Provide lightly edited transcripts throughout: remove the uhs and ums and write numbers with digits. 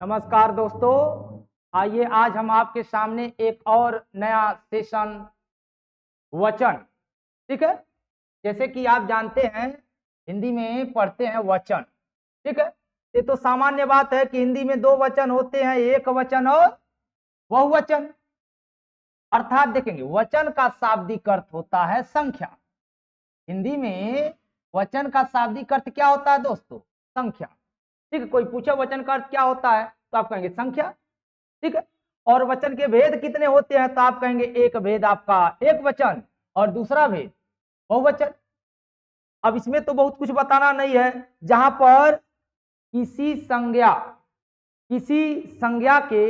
नमस्कार दोस्तों। आइए आज हम आपके सामने एक और नया सेशन वचन, ठीक है। जैसे कि आप जानते हैं हिंदी में पढ़ते हैं वचन, ठीक है। ये तो सामान्य बात है कि हिंदी में दो वचन होते हैं, एक वचन और बहुवचन। अर्थात देखेंगे वचन का शाब्दिक अर्थ होता है संख्या। हिंदी में वचन का शाब्दिक अर्थ क्या होता है दोस्तों? संख्या, ठीक है। कोई पूछे वचन का अर्थ क्या होता है तो आप कहेंगे संख्या, ठीक है। और वचन के भेद कितने होते हैं तो आप कहेंगे एक भेद आपका एक वचन और दूसरा भेद बहुवचन। अब इसमें तो बहुत कुछ बताना नहीं है। जहां पर किसी संज्ञा के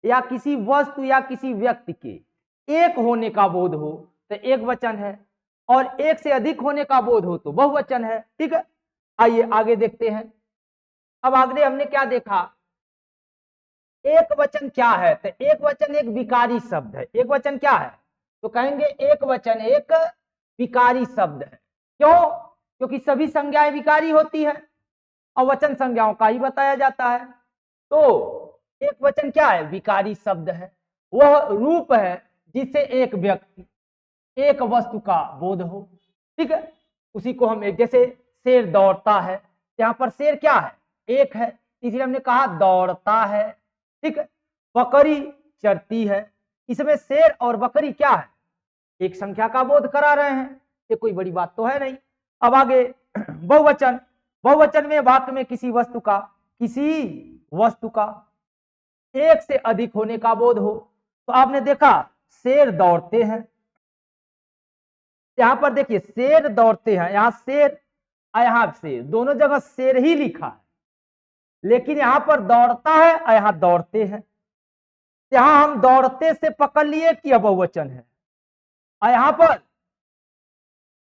या किसी वस्तु या किसी व्यक्ति के एक होने का बोध हो तो एक वचन है, और एक से अधिक होने का बोध हो तो बहुवचन है, ठीक है। आइए आगे देखते हैं। अब आगे हमने क्या देखा, एक वचन क्या है? तो एक वचन एक विकारी शब्द है। एक वचन क्या है तो कहेंगे एक वचन एक विकारी शब्द है। क्यों? क्योंकि सभी संज्ञाएं विकारी होती है और वचन संज्ञाओं का ही बताया जाता है। तो एक वचन क्या है? विकारी शब्द है। वह रूप है जिससे एक व्यक्ति एक वस्तु का बोध हो, ठीक है। उसी को हम एक, जैसे शेर दौड़ता है, यहाँ पर शेर क्या है? एक है, इसलिए हमने कहा दौड़ता है, ठीक है। बकरी चरती है, इसमें शेर और बकरी क्या है? एक संख्या का बोध करा रहे हैं। ये कोई बड़ी बात तो है नहीं। अब आगे बहुवचन। बहुवचन में वाक्य में किसी वस्तु का एक से अधिक होने का बोध हो। तो आपने देखा शेर दौड़ते हैं, यहां पर देखिए शेर दौड़ते हैं, यहां शेर और यहां शेर, दोनों जगह शेर ही लिखा है, लेकिन यहां पर दौड़ता है और यहां दौड़ते हैं। यहां हम दौड़ते से पकड़ लिए कि बहुवचन है, और यहां पर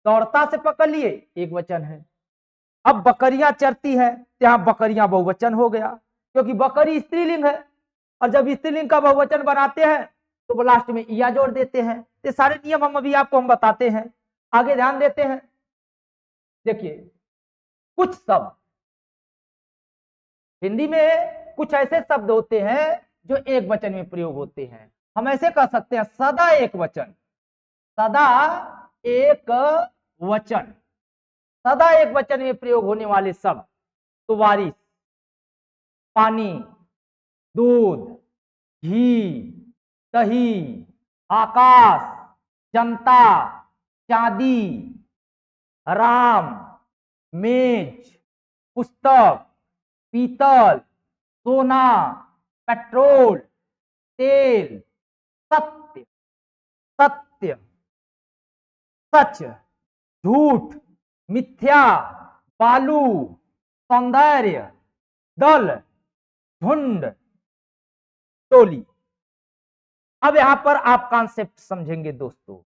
दौड़ता से पकड़ लिए एक वचन है। अब बकरियां चरती है, यहां बकरियां बहुवचन हो गया, क्योंकि बकरी स्त्रीलिंग है, और जब स्त्रीलिंग का बहुवचन बनाते हैं तो वो लास्ट में इया जोड़ देते हैं। ये सारे नियम हम अभी आपको बताते हैं। आगे ध्यान देते हैं। देखिए कुछ शब्द हिंदी में कुछ ऐसे शब्द होते हैं जो एक वचन में प्रयोग होते हैं। हम ऐसे कह सकते हैं सदा एक वचन, सदा एक वचन। सदा एक वचन में प्रयोग होने वाले शब्द तो बारिश, पानी, दूध, घी, दही, आकाश, जनता, चांदी, राम, मेज, पुस्तक, पीतल, सोना, पेट्रोल, तेल, सत्य, सत्य, सच, झूठ, मिथ्या, बालू, सौंदर्य, दल, झुंड, टोली। अब यहां पर आप कॉन्सेप्ट समझेंगे दोस्तों।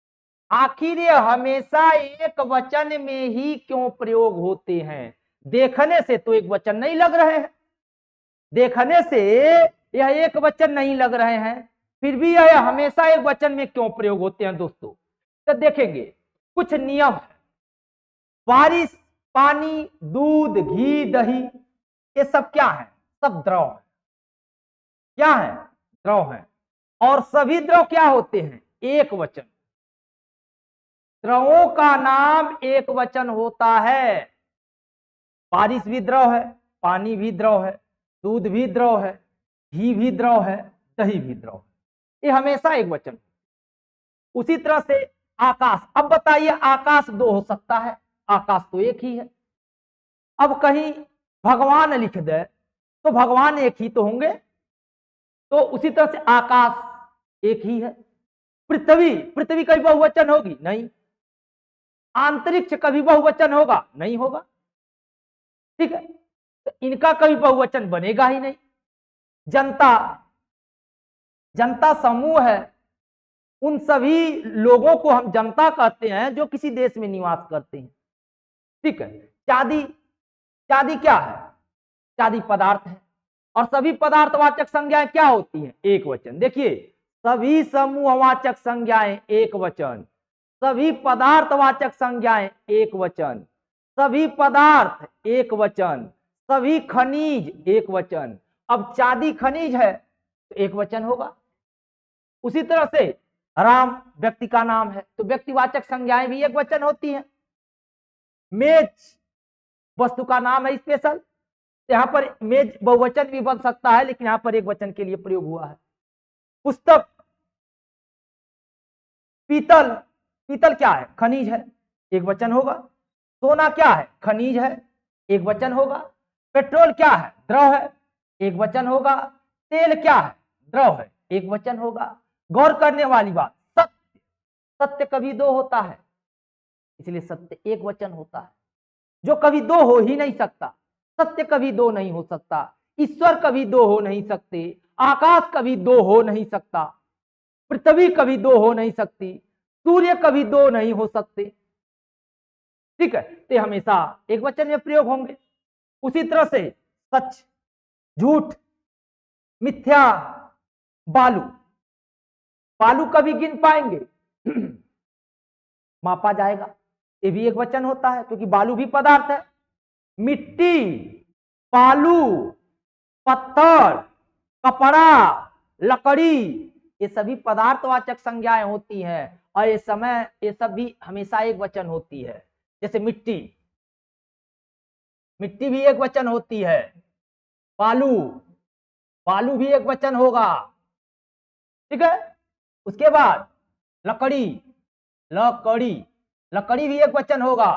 आखिर ये हमेशा एक वचन में ही क्यों प्रयोग होते हैं? देखने से तो एक वचन नहीं लग रहे हैं, देखने से यह एक वचन नहीं लग रहे हैं, फिर भी यह हमेशा एक वचन में क्यों प्रयोग होते हैं दोस्तों? तो देखेंगे कुछ नियम है। बारिश, पानी, दूध, घी, दही, ये सब क्या है? सब द्रव है। क्या है? द्रव है। और सभी द्रव क्या होते हैं? एक वचन। द्रवों का नाम एक वचन होता है। बारिश भी द्रव है, पानी भी द्रव है, दूध भी द्रव है, घी भी द्रव है, दही भी द्रव है। ये हमेशा एक वचन। उसी तरह से आकाश। अब बताइए आकाश दो हो सकता है? आकाश तो एक ही है। अब कहीं भगवान लिख दे तो भगवान एक ही तो होंगे, तो उसी तरह से आकाश एक ही है। पृथ्वी, पृथ्वी कभी बहुवचन होगी? नहीं। अंतरिक्ष कभी बहुवचन होगा? नहीं होगा, ठीक है। तो इनका कभी बहुवचन बनेगा ही नहीं। जनता, जनता समूह है, उन सभी लोगों को हम जनता कहते हैं जो किसी देश में निवास करते हैं, ठीक है। चांदी, चांदी क्या है? चांदी पदार्थ है, और सभी पदार्थवाचक संज्ञाएं क्या होती हैं? एक वचन। देखिए सभी समूहवाचक संज्ञाएं एक वचन, सभी पदार्थवाचक संज्ञाएं एक वचन, सभी पदार्थ एक वचन, सभी खनिज एक वचन, अब चांदी खनिज है तो एक वचन होगा। उसी तरह से राम व्यक्ति का नाम है तो व्यक्तिवाचक संज्ञाएं भी एक वचन होती हैं। मेज वस्तु का नाम है स्पेशल, यहाँ पर मेज बहुवचन भी बन सकता है लेकिन यहाँ पर एक वचन के लिए प्रयोग हुआ है। पुस्तक, पीतल, पीतल क्या है? खनिज है, एक वचन होगा। सोना क्या है? खनिज है, एक वचन होगा। पेट्रोल क्या है? द्रव है, एक वचन होगा। तेल क्या है? द्रव है, एक वचन होगा। गौर करने वाली बात, सत्य, सत्य कभी दो होता है इसलिए सत्य एक वचन होता है, जो कभी दो हो ही नहीं सकता। सत्य कभी दो नहीं हो सकता, ईश्वर कभी दो हो नहीं सकते, आकाश कभी दो हो नहीं सकता, पृथ्वी कभी दो हो नहीं सकती, सूर्य कभी दो नहीं हो सकते। ठीक है, तो हमेशा एक वचन में प्रयोग होंगे। उसी तरह से सच, झूठ, मिथ्या, बालू, बालू कभी गिन पाएंगे मापा जाएगा, ये भी एक वचन होता है क्योंकि बालू भी पदार्थ है। मिट्टी, बालू, पत्थर, कपड़ा, लकड़ी, ये सभी पदार्थवाचक संज्ञाएं होती हैं और ये सब भी हमेशा एक वचन होती है। जैसे मिट्टी, मिट्टी भी एक वचन होती है। बालू, बालू भी एक वचन होगा। ठीक है, उसके बाद लकड़ी, लकड़ी, लकड़ी भी एक वचन होगा।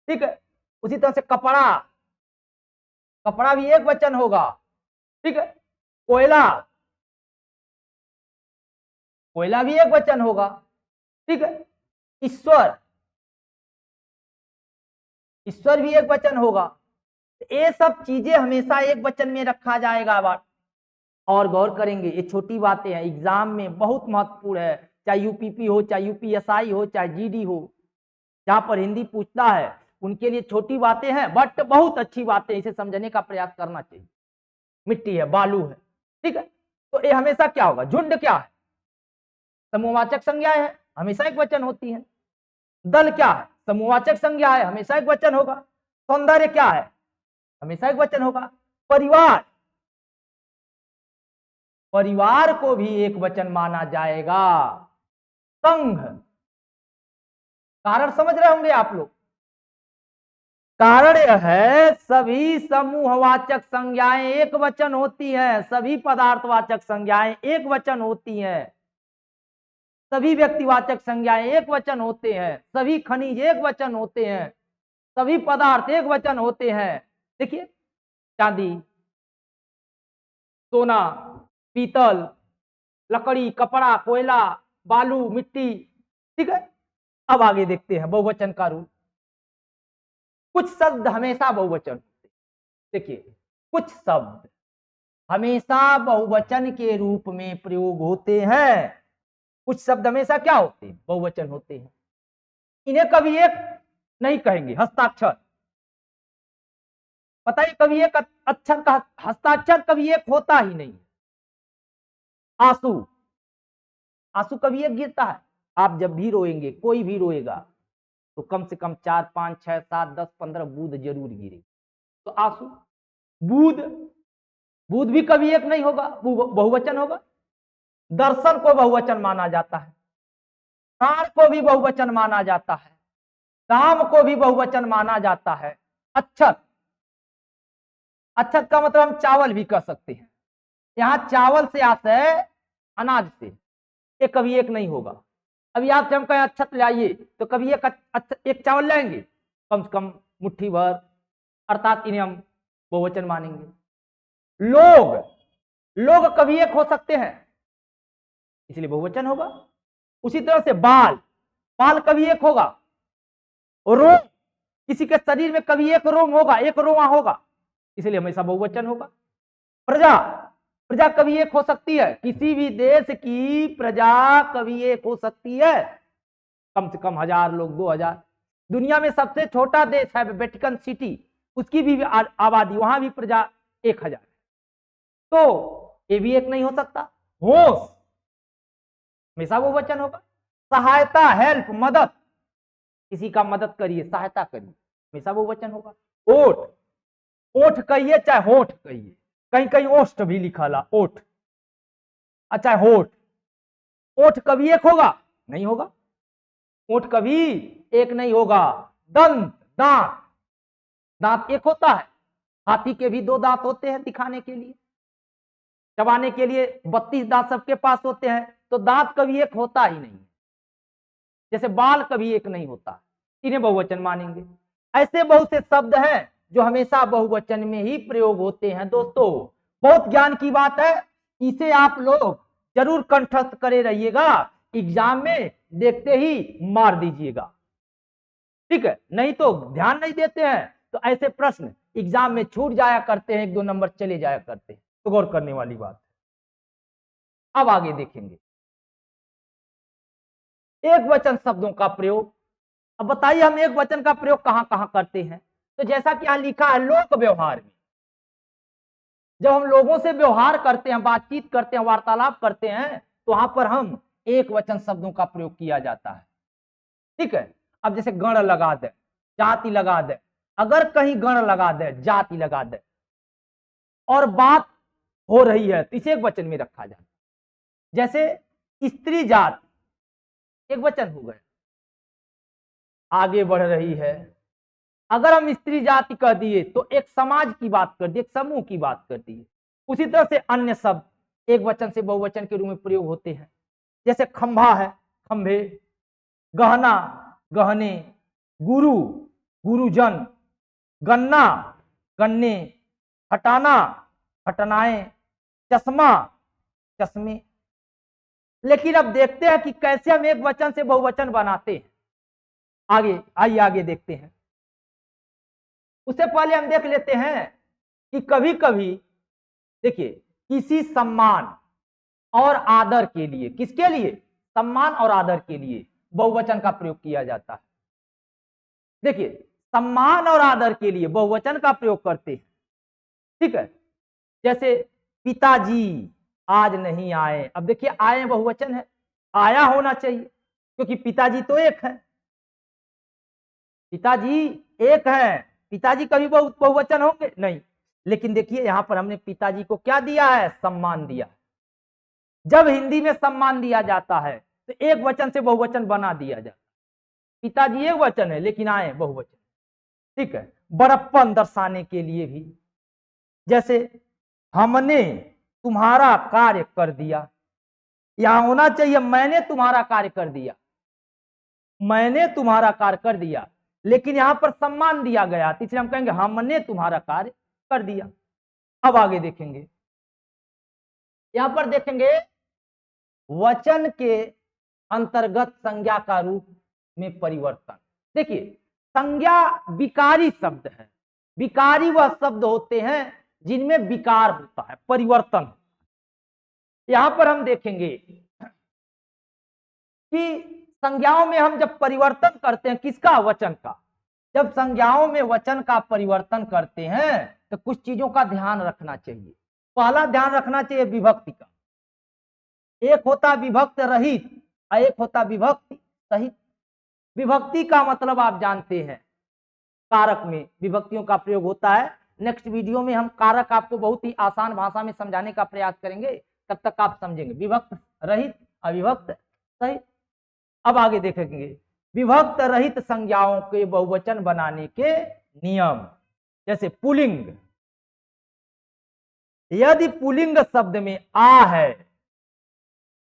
ठीक है, उसी तरह से कपड़ा, कपड़ा भी एक वचन होगा। ठीक है, कोयला, कोयला भी एक वचन होगा। ठीक है, ईश्वर, ईश्वर भी एक वचन होगा। ये सब चीजें हमेशा एक वचन में रखा जाएगा। बात और गौर करेंगे, ये छोटी बातें हैं, एग्जाम में बहुत महत्वपूर्ण है, चाहे यूपीपी हो, चाहे यूपीएसआई हो, चाहे जीडी हो, जहां पर हिंदी पूछता है उनके लिए छोटी बातें हैं बट बहुत अच्छी बातें, इसे समझने का प्रयास करना चाहिए। मिट्टी है, बालू है, ठीक है, तो ये हमेशा क्या होगा? झुंड क्या है? समूहवाचक संज्ञा है, हमेशा एक वचन होती है। दल क्या है? समूहवाचक संज्ञा है, हमेशा एक वचन होगा। सौंदर्य क्या है? हमेशा एक वचन होगा। परिवार, परिवार को भी एक वचन माना जाएगा। संघ, कारण समझ रहे होंगे आप लोग। कारण यह है सभी समूहवाचक संज्ञाएं एक वचन होती हैं, सभी पदार्थवाचक संज्ञाएं एक वचन होती हैं, सभी व्यक्तिवाचक संज्ञाएं एक वचन होते हैं, सभी खनिज एक वचन होते हैं, सभी पदार्थ एक वचन होते हैं। देखिए, चांदी, सोना, पीतल, लकड़ी, कपड़ा, कोयला, बालू, मिट्टी। ठीक है, अब आगे देखते हैं बहुवचन का रूप। कुछ शब्द हमेशा बहुवचन होते हैं। देखिए, कुछ शब्द हमेशा बहुवचन के रूप में प्रयोग होते हैं। कुछ शब्द हमेशा क्या होते हैं? बहुवचन होते हैं। इन्हें कभी एक नहीं कहेंगे। हस्ताक्षर, पता है, कभी एक अक्षर का हस्ताक्षर कभी एक होता ही नहीं। आंसू, आंसू कभी एक गिरता है? आप जब भी रोएंगे, कोई भी रोएगा तो कम से कम 4, 5, 6, 7, 10, 15 बूंद जरूर गिरे, तो आंसू। बूंद, बूंद भी कभी एक नहीं होगा, बहुवचन होगा। दर्शन को बहुवचन माना जाता है, प्राण को भी बहुवचन माना जाता है, काम को भी बहुवचन माना जाता है। अक्षत, अक्षत का मतलब हम चावल भी कह सकते हैं। यहां चावल से आशय अनाज से, ये कभी एक नहीं होगा। अभी आप जब कहें अक्षत लाइए तो कभी एक चावल लाएंगे? कम से कम मुट्ठी भर, अर्थात इन्हें हम बहुवचन मानेंगे। लोग, लोग कभी एक हो सकते हैं इसलिए बहुवचन होगा। उसी तरह से बाल, बाल कभी एक होगा। रोम, किसी के शरीर में कभी एक रोम होगा, एक रोमा होगा, इसलिए हमेशा बहुवचन होगा। प्रजा, प्रजा कभी एक हो सकती है, किसी भी देश की प्रजा कभी एक हो सकती है, कम से कम 1000 लोग, 2000। दुनिया में सबसे छोटा देश है वेटिकन सिटी, उसकी भी आबादी, वहां भी प्रजा 1000 है, तो ये भी एक नहीं हो सकता। होश, हमेशा वो वचन होगा। सहायता, हेल्प, मदद, किसी का मदद करिए, सहायता करिए, हमेशा वो वचन होगा। ओठ, ओठ कहिए चाहे होठ कहिए, कहीं कहीं ओष्ठ भी लिखा ला, ओठ, अच्छा होठ, ओठ कभी एक होगा नहीं होगा, ओठ कभी एक नहीं होगा। दंत, दांत, दांत एक होता है, हाथी के भी दो दांत होते हैं दिखाने के लिए, चबाने के लिए 32 दांत सबके पास होते हैं, तो दांत कभी एक होता ही नहीं, जैसे बाल कभी एक नहीं होता, इन्हें बहुवचन मानेंगे। ऐसे बहुत से शब्द हैं जो हमेशा बहुवचन में ही प्रयोग होते हैं दोस्तों। बहुत ज्ञान की बात है, इसे आप लोग जरूर कंठस्थ करे रहिएगा, एग्जाम में देखते ही मार दीजिएगा, ठीक है, नहीं तो ध्यान नहीं देते हैं तो ऐसे प्रश्न एग्जाम में छूट जाया करते हैं, 1-2 नंबर चले जाया करते हैं, तो गौर करने वाली बात है। अब आगे देखेंगे एक वचन शब्दों का प्रयोग। अब बताइए हम एक वचन का प्रयोग कहां कहां करते हैं, तो जैसा कि यहां लिखा है लोक व्यवहार में, जब हम लोगों से व्यवहार करते हैं, बातचीत करते हैं, वार्तालाप करते हैं, तो वहां पर हम एक वचन शब्दों का प्रयोग किया जाता है, ठीक है। अब जैसे गण लगा दे, जाति लगा दे, अगर कहीं गण लगा दे, जाति लगा दे और बात हो रही है तो इसे एक वचन में रखा जाता है, जैसे स्त्री जात एक वचन हो गए, आगे बढ़ रही है, अगर हम स्त्री जाति कह दिए तो एक समाज की बात कर दी, एक समूह की बात कर दी। उसी तरह से अन्य शब्द एक वचन से बहुवचन के रूप में प्रयोग होते हैं, जैसे खंभा है, खंभे, गहना, गहने, गुरु, गुरुजन, गन्ना, गन्ने, हटाना, हटनाएं, चश्मा, चश्मे। लेकिन अब देखते हैं कि कैसे हम एक वचन से बहुवचन बनाते हैं, आगे आइए आगे देखते हैं। उससे पहले हम देख लेते हैं कि कभी कभी देखिए किसी सम्मान और आदर के लिए, किसके लिए, सम्मान और आदर के लिए बहुवचन का प्रयोग किया जाता है। देखिए सम्मान और आदर के लिए बहुवचन का प्रयोग करते हैं, ठीक है। जैसे पिताजी आज नहीं आए, अब देखिए आए बहुवचन है, आया होना चाहिए क्योंकि पिताजी तो एक है, पिताजी एक है, पिताजी कभी बहुवचन होंगे नहीं, लेकिन देखिए यहां पर हमने पिताजी को क्या दिया है, सम्मान दिया। जब हिंदी में सम्मान दिया जाता है तो एक वचन से बहुवचन बना दिया जाता है, पिताजी एक वचन है लेकिन आए बहुवचन, ठीक है। बड़प्पन दर्शाने के लिए भी, जैसे हमने तुम्हारा कार्य कर दिया, यहां होना चाहिए मैंने तुम्हारा कार्य कर दिया, मैंने तुम्हारा कार्य कर दिया, लेकिन यहां पर सम्मान दिया गया, इसलिए हम कहेंगे हमने तुम्हारा कार्य कर दिया। अब आगे देखेंगे, यहां पर देखेंगे वचन के अंतर्गत संज्ञा का रूप में परिवर्तन। देखिए संज्ञा विकारी शब्द है, विकारी वह शब्द होते हैं जिनमें विकार होता है, परिवर्तन। यहां पर हम देखेंगे कि संज्ञाओं में हम जब परिवर्तन करते हैं, किसका, वचन का, जब संज्ञाओं में वचन का परिवर्तन करते हैं तो कुछ चीजों का ध्यान रखना चाहिए। पहला ध्यान रखना चाहिए विभक्ति का, एक होता विभक्त रहित और एक होता विभक्ति सहित। विभक्ति का मतलब आप जानते हैं, कारक में विभक्तियों का प्रयोग होता है। नेक्स्ट वीडियो में हम कारक आपको बहुत ही आसान भाषा में समझाने का प्रयास करेंगे, तब तक आप समझेंगे विभक्त रहित अविभक्त सहित। अब आगे देखेंगे विभक्त रहित संज्ञाओं के बहुवचन बनाने के नियम, जैसे पुल्लिंग, यदि पुल्लिंग शब्द में आ है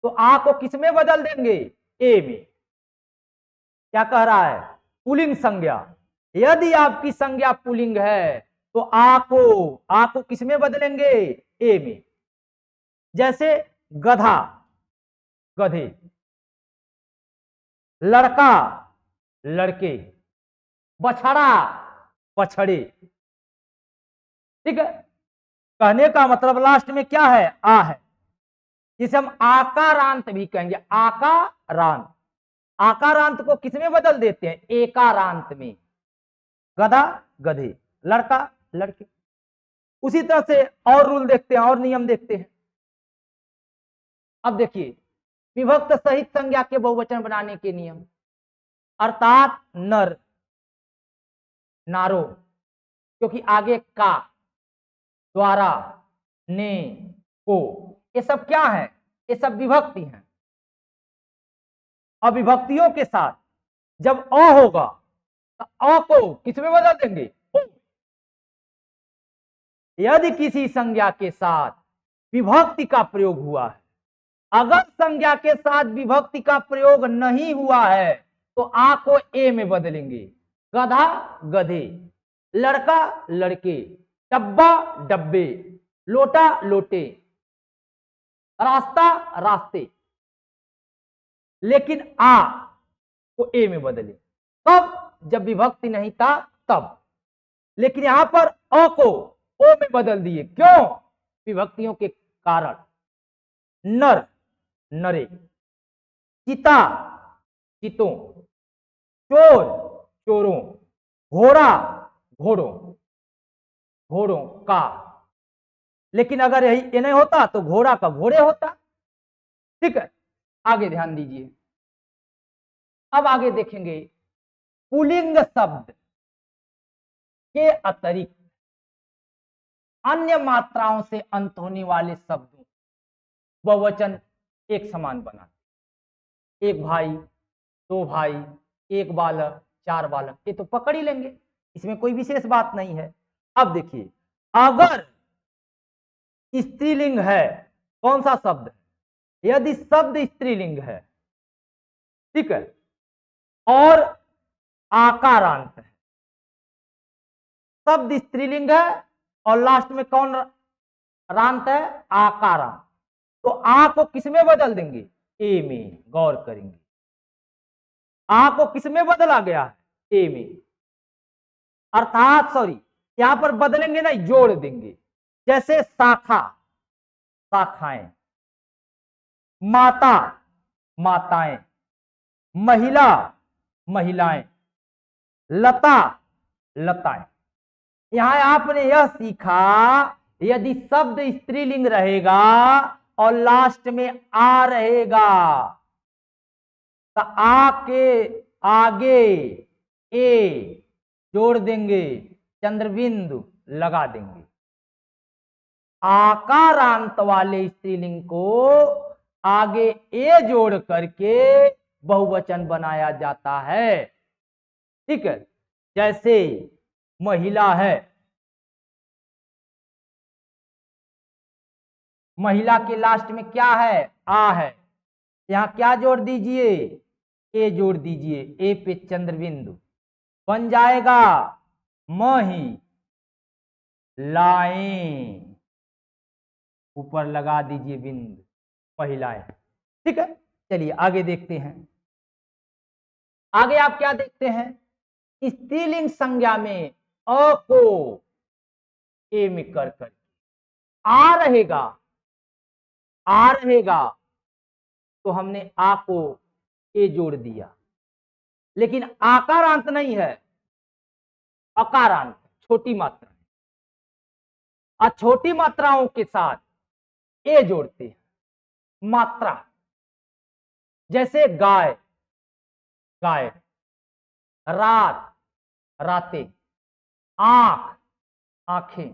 तो आ को किस में बदल देंगे, ए में। क्या कह रहा है, पुल्लिंग संज्ञा, यदि आपकी संज्ञा पुल्लिंग है तो आ को किस में बदलेंगे, ए में। जैसे गधा, गधे, लड़का, लड़के, बछड़ा, बछड़े, ठीक है। कहने का मतलब लास्ट में क्या है, आ है, जिसे हम आकारांत भी कहेंगे, आकारांत। आकारांत को किस में बदल देते हैं, एकारांत में, गधा, गधे, लड़का, लड़के। उसी तरह से और रूल देखते हैं और नियम देखते हैं। अब देखिए विभक्त सहित संज्ञा के बहुवचन बनाने के नियम, अर्थात नर, नारो, क्योंकि आगे का, द्वारा, ने, को, ये सब क्या है? ये सब विभक्ति हैं। अविभक्तियों के साथ जब अ होगा तो अ को किस में बदल देंगे? ओ। यदि किसी संज्ञा के साथ विभक्ति का प्रयोग हुआ है, अगर संज्ञा के साथ विभक्ति का प्रयोग नहीं हुआ है तो आ को ए में बदलेंगे। गधा गधे, लड़का लड़के, डब्बा डब्बे, लोटा लोटे, रास्ता रास्ते, लेकिन आ को ए में बदले। तब जब विभक्ति नहीं था तब, लेकिन यहां पर अ को ओ में बदल दिए। क्यों? विभक्तियों के कारण। नर नरे, चिता चितों, चोर चोरों, घोड़ा घोड़ों, घोड़ों का। लेकिन अगर यही ये नहीं होता तो घोड़ा का घोड़े होता। ठीक है, आगे ध्यान दीजिए। अब आगे देखेंगे पुल्लिंग शब्द के अतिरिक्त अन्य मात्राओं से अंत होने वाले शब्दों बहुवचन एक समान बनाते। एक भाई, दो भाई, एक बालक, चार बालक, ये तो पकड़ ही लेंगे, इसमें कोई विशेष बात नहीं है। अब देखिए, अगर स्त्रीलिंग है, कौन सा शब्द? यदि शब्द स्त्रीलिंग है, ठीक है, और आकारांत है, शब्द स्त्रीलिंग है और लास्ट में कौन रांत है? आकारांत, तो आ को किस में बदल देंगे? ए में। गौर करेंगे, आ को किस में बदला गया है? ए में। अर्थात सॉरी, यहां पर बदलेंगे ना, जोड़ देंगे। जैसे शाखा शाखाएं, माता माताएं, महिला महिलाएं, लता लताएं। यहां आपने यह सीखा, यदि शब्द स्त्रीलिंग रहेगा और लास्ट में आ रहेगा तो आ के आगे ए जोड़ देंगे, चंद्रबिंदु लगा देंगे। आकारांत वाले स्त्रीलिंग को आगे ए जोड़ करके बहुवचन बनाया जाता है। ठीक है, जैसे महिला है, महिला के लास्ट में क्या है? आ है। यहां क्या जोड़ दीजिए? ए जोड़ दीजिए। ए पे चंद्रबिंदु बन जाएगा मही लाएं, ऊपर लगा दीजिए बिंदु, महिलाएं। ठीक है, चलिए आगे देखते हैं। आगे आप क्या देखते हैं? स्त्रीलिंग संज्ञा में अ को ए में कर आ रहेगा, आ रहेगा तो हमने आ को ए जोड़ दिया, लेकिन आकारांत नहीं है, अकारांत, छोटी मात्रा। और छोटी मात्राओं के साथ ए जोड़ते हैं, मात्रा। जैसे गाय गाय, रात रातें, आंख आंखें,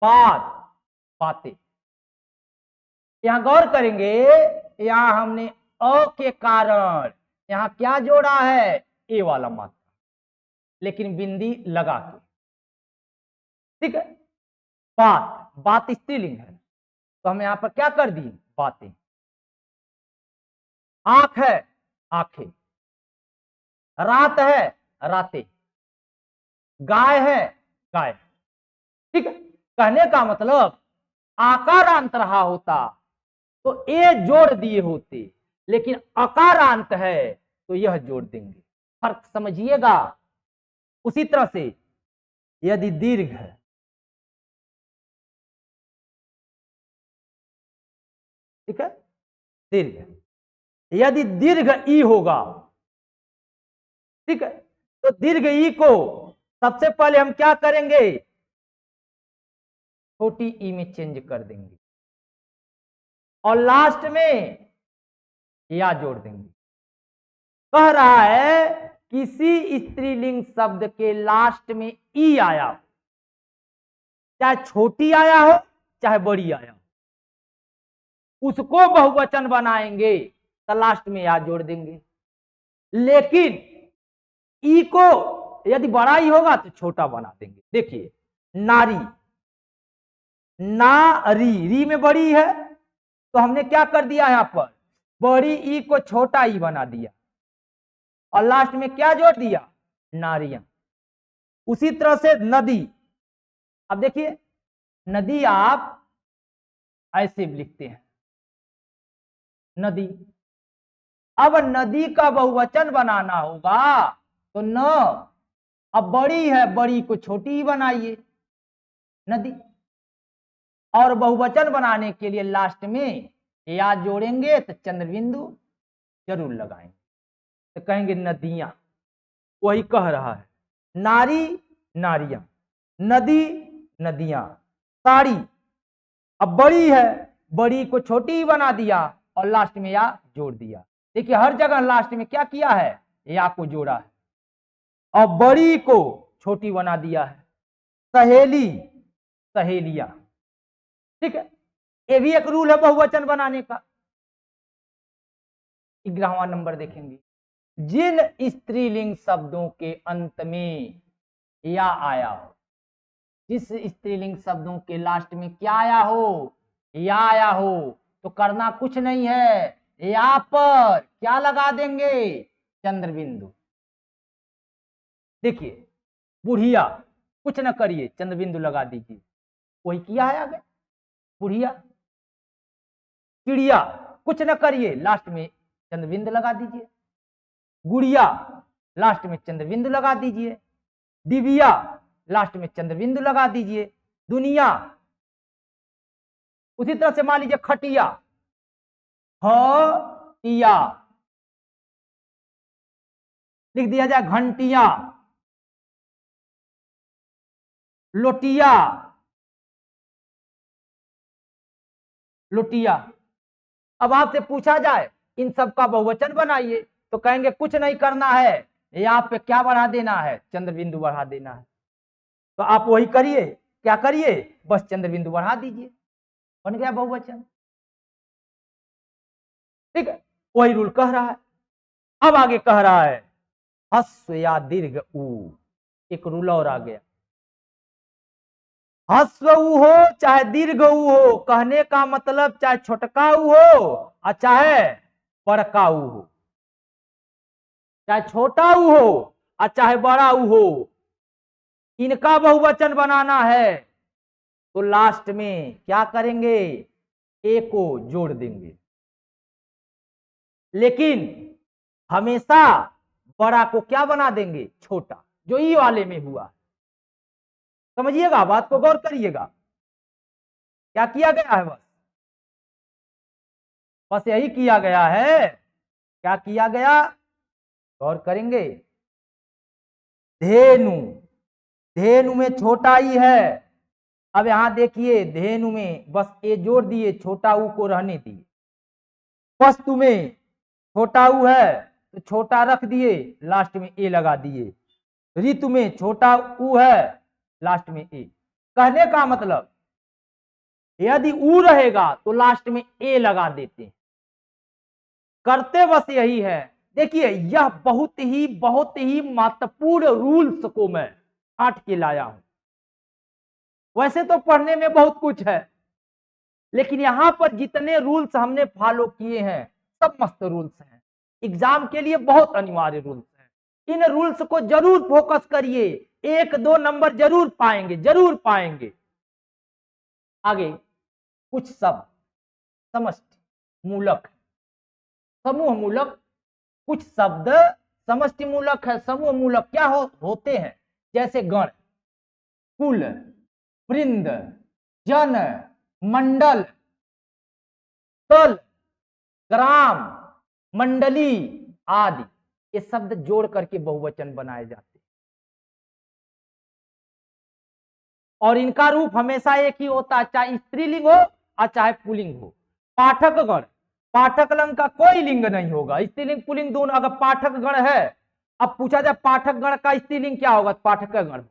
बात बातें। यहां गौर करेंगे, यहां हमने अ के कारण यहां क्या जोड़ा है? ए वाला मात्रा, लेकिन बिंदी लगा के। ठीक है, बात, बात स्त्रीलिंग है तो हम यहां पर क्या कर दिए? बातें। आंख है, आंखें, रात है, रातें, गाय है, गाय। ठीक है, कहने का मतलब आकारांत रहा होता तो ए जोड़ दिए होते, लेकिन अकारांत है तो यह जोड़ देंगे। फर्क समझिएगा। उसी तरह से यदि दीर्घ है, ठीक है, दीर्घ, यदि दीर्घ ई होगा, ठीक है, तो दीर्घ ई को सबसे पहले हम क्या करेंगे? छोटी ई में चेंज कर देंगे और लास्ट में या जोड़ देंगे। कह रहा है किसी स्त्रीलिंग शब्द के लास्ट में ई आया, चाहे छोटी आया हो चाहे बड़ी आया, उसको बहुवचन बनाएंगे तो लास्ट में या जोड़ देंगे। लेकिन ई को यदि बड़ा ही होगा तो छोटा बना देंगे। देखिए नारी, नारी, री में बड़ी है तो हमने क्या कर दिया यहां पर, बड़ी ई को छोटा ई बना दिया और लास्ट में क्या जोड़ दिया, नारियां। उसी तरह से नदी, अब देखिए नदी आप ऐसे लिखते हैं नदी, अब नदी का बहुवचन बनाना होगा तो न, अब बड़ी है, बड़ी को छोटी ही बनाइए नदी, और बहुवचन बनाने के लिए लास्ट में या जोड़ेंगे तो चंद्रबिंदु जरूर लगाएंगे, तो कहेंगे नदियां। वही कह रहा है, नारी नारियां, नदी नदियां, साड़ी, अब बड़ी है, बड़ी को छोटी ही बना दिया और लास्ट में या जोड़ दिया। देखिए हर जगह लास्ट में क्या किया है, या को जोड़ा है और बड़ी को छोटी बना दिया है। सहेली, सहेलियां, ठीक है, ये भी एक रूल है बहुवचन बनाने का। 11वां नंबर देखेंगे, जिन स्त्रीलिंग शब्दों के अंत में या आया हो, जिस स्त्रीलिंग शब्दों के लास्ट में क्या आया हो, या आया हो, तो करना कुछ नहीं है, या पर क्या लगा देंगे, चंद्रबिंदु। देखिए बुढ़िया, कुछ न करिए चंद्रबिंदु लगा दीजिए, वही किया है आगे, बुढ़िया। चिड़िया, कुछ न करिए, लास्ट में चंद्रबिंदु लगा दीजिए। गुड़िया, लास्ट में चंद्रबिंदु लगा दीजिए। डिबिया, लास्ट में चंद्रबिंदु लगा दीजिए। दुनिया, उसी तरह से मान लीजिए खटिया, हटिया लिख दिया जाए। घंटिया, लोटिया, लोटिया। अब आपसे पूछा जाए इन सब का बहुवचन बनाइए तो कहेंगे कुछ नहीं करना है, या पे क्या बढ़ा देना है, चंद्रबिंदु बढ़ा देना है। तो आप वही करिए, क्या करिए, बस चंद्रबिंदु बढ़ा दीजिए, बन गया बहुवचन। ठीक है, वही रूल कह रहा है। अब आगे कह रहा है हस्व या दीर्घ ऊ, एक रूल और आ गया। हस्व ऊ हो चाहे दीर्घ ऊ हो, कहने का मतलब चाहे छोटका ऊ हो और चाहे बड़का ऊ हो, चाहे छोटा ऊ हो और चाहे बड़ा ऊ हो, इनका बहुवचन बनाना है तो लास्ट में क्या करेंगे, ए को जोड़ देंगे। लेकिन हमेशा बड़ा को क्या बना देंगे, छोटा, जो ई वाले में हुआ। समझिएगा, बात को गौर करिएगा, क्या किया गया है, बस यही किया गया है। क्या किया गया, गौर करेंगे। धेनु, धेनु में छोटा ई है, अब यहां देखिए धेनु में बस ए जोड़ दिए, छोटा ऊ को रहने दिए। वस्तु में छोटा ऊ है तो छोटा रख दिए, लास्ट में ए लगा दिए। ऋतु में छोटा ऊ है, लास्ट में ए। कहने का मतलब यदि ऊ रहेगा तो लास्ट में ए लगा देते हैं। करते बस यही है। देखिए यह बहुत ही महत्वपूर्ण रूल्स को मैं काट के लाया हूं। वैसे तो पढ़ने में बहुत कुछ है, लेकिन यहां पर जितने रूल्स हमने फॉलो किए हैं सब मस्त रूल्स हैं, एग्जाम के लिए बहुत अनिवार्य रूल्स हैं। इन रूल्स को जरूर फोकस करिए, 1-2 नंबर जरूर पाएंगे, जरूर पाएंगे। आगे कुछ शब्द समष्टि मूलक, समूह मूलक, कुछ शब्द समष्टि मूलक है, समूह मूलक क्या होते हैं, जैसे गण, कुल, वृंद, जन, मंडल, तल, ग्राम, मंडली आदि, ये शब्द जोड़ करके बहुवचन बनाए जाते हैं और इनका रूप हमेशा एक ही होता है, चाहे स्त्रीलिंग हो और चाहे पुल्लिंग हो। पाठक गण, पाठक लिंग का कोई लिंग नहीं होगा, स्त्रीलिंग पुल्लिंग दोनों। अगर पाठक गण है, अब पूछा जाए पाठक गण का स्त्रीलिंग क्या होगा, पाठक गण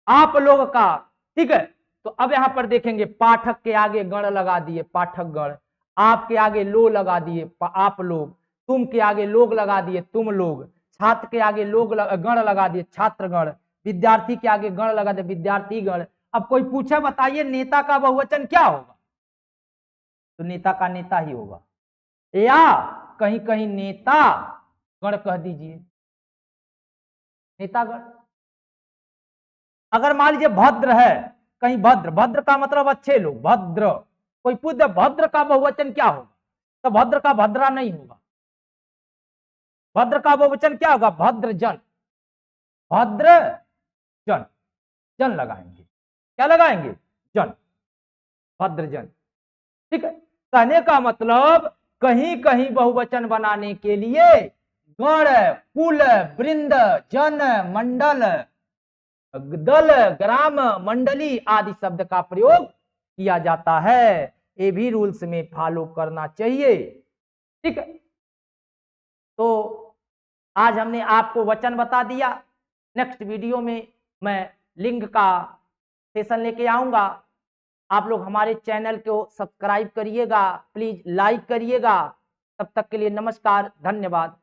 आप लोग का, ठीक है। तो अब यहां पर देखेंगे पाठक के आगे गण लगा दिए पाठक गण, आपके आगे लो लगा दिए आप लोग, तुम के आगे लोग लगा दिए तुम लोग, छात्र के आगे गण लगा दिए छात्र गण, विद्यार्थी के आगे गण लगा दिए विद्यार्थी गण। अब कोई पूछे बताइए नेता का बहुवचन क्या होगा, तो नेता का नेता ही होगा, या कहीं कहीं नेता गण कह दीजिए, नेतागण। अगर मान लीजिए भद्र है, कहीं भद्र, भद्र का मतलब अच्छे लोग, भद्र, कोई पूछ दे भद्र का बहुवचन क्या होगा, तो भद्र का भद्रा नहीं होगा, भद्र का बहुवचन क्या होगा, भद्रजन, भद्र जन, जन लगाएंगे, क्या लगाएंगे, जन, भद्रजन। ठीक है, कहने का मतलब कहीं कहीं बहुवचन बनाने के लिए गण, कुल, वृंद, जन, मंडल, दल, ग्राम, मंडली आदि शब्द का प्रयोग किया जाता है, ये भी रूल्स में फॉलो करना चाहिए। ठीक है, तो आज हमने आपको वचन बता दिया, नेक्स्ट वीडियो में मैं लिंग का सेशन लेके आऊंगा। आप लोग हमारे चैनल को सब्सक्राइब करिएगा, प्लीज लाइक करिएगा। तब तक के लिए नमस्कार, धन्यवाद।